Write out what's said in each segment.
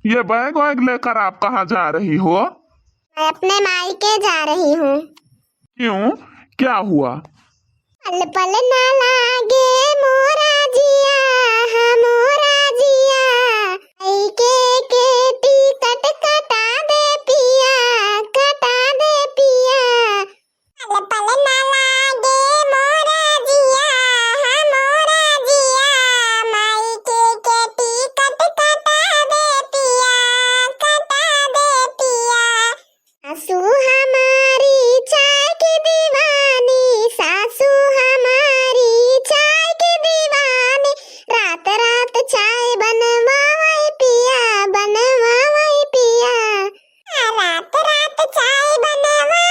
ये बैग वैग लेकर आप कहाँ जा रही हो? मैं अपने मायके जा रही हूँ। क्यों, क्या हुआ? पल पल ना लागे मोरा जिया, हाँ मोरा जिया, मायके के टिकट कटा दे पिया, कटा दे पिया। पल पल ना लागे मोरा जिया, हाँ मोरा जिया, मायके के टिकट कटा दे पिया, कटा दे पिया। सासू हमारी चाय की दीवानी, सासू हमारी चाय की दीवानी, रात रात चाय बनवावे पिया, बनवावे पिया, रात रात चाय बनवावे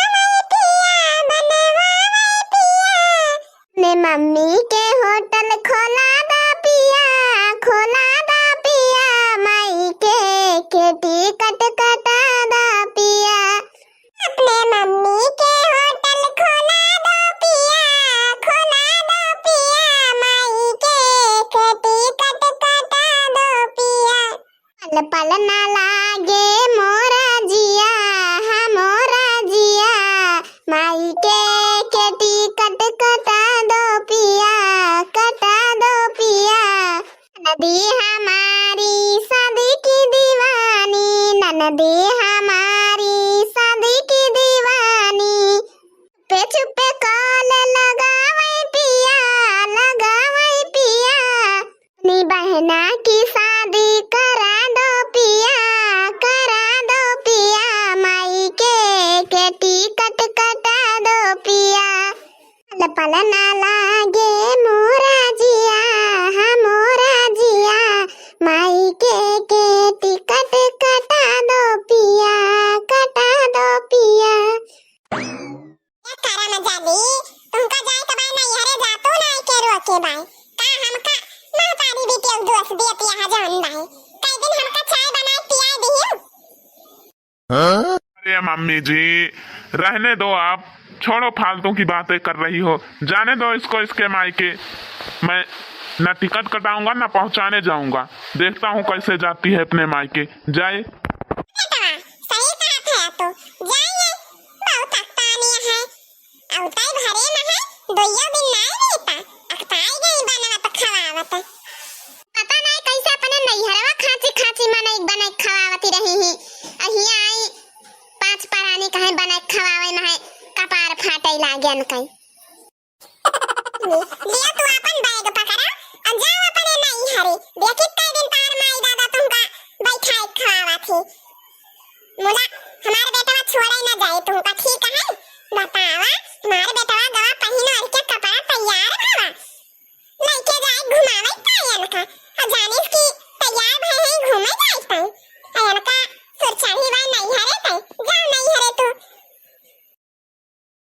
पिया, बनवावे पिया। ने मम्मी के होटल खोला दा पिया, खोला दा पिया, मायके के टिकट कटा दा पिया। अपने मम्मी के होटल खोला दो पिया, खोला दो पिया, मायके के टिकट कटा दो पिया। पल पल ना लागे मोरा जिया, हाँ मोरा जिया, मायके के टिकट कटा दो पिया, कटा दो पिया। नदी हमारी शादी की दीवानी, नदी हमारी शादी की दीवानी, छुपे छुपे कॉल लगावे पिया, लगावे पिया, अपनी बहना की शादी करा दो पिया, करा दो पिया, मायके के टिकट कटा दो पिया। पल पल ना लागे मोरा जिया, हाँ मोरा जिया, मायके के टिकट कटा दो पिया, कटा दो पिया। क्या करा मजाली, तुमका जाए तो बाय नहीं हरे जातो ना के रोके बाय, का हमका महतारी भी के दोस्त दियत यहाँ जान बाय, कई दिन हमका चाय बना पिया दियो। अरे मम्मी जी, रहने दो, आप छोड़ो, फालतू की बातें कर रही हो, जाने दो इसको इसके मायके। मैं ना टिकट कटाऊंगा ना पहुंचाने जाऊंगा, देखता हूँ कैसे जाती है अपने मायके। जाए। बेटवा सही बात है, तो जाइए, बहुत अक्तानिया है, औताई भरे न है, दोइयो दिन नहीं रहता, अक्ताई गई बनावत खवावत। पता नहीं कैसे अपने नैहरवा खाची खाची मने बने खवावती रही ही, अहिया आई पांच परानी कहे बने खवावे न है, कपार फाटे लागे न कहीं। लिया तू अपन बैग पकड़ा और जाओ अपने नैहरे, देखी कई दिन तार माई दादा तुमका बैठाई खवावत थी। मुला हमारे बेटा छोड़े न जाए, तुमका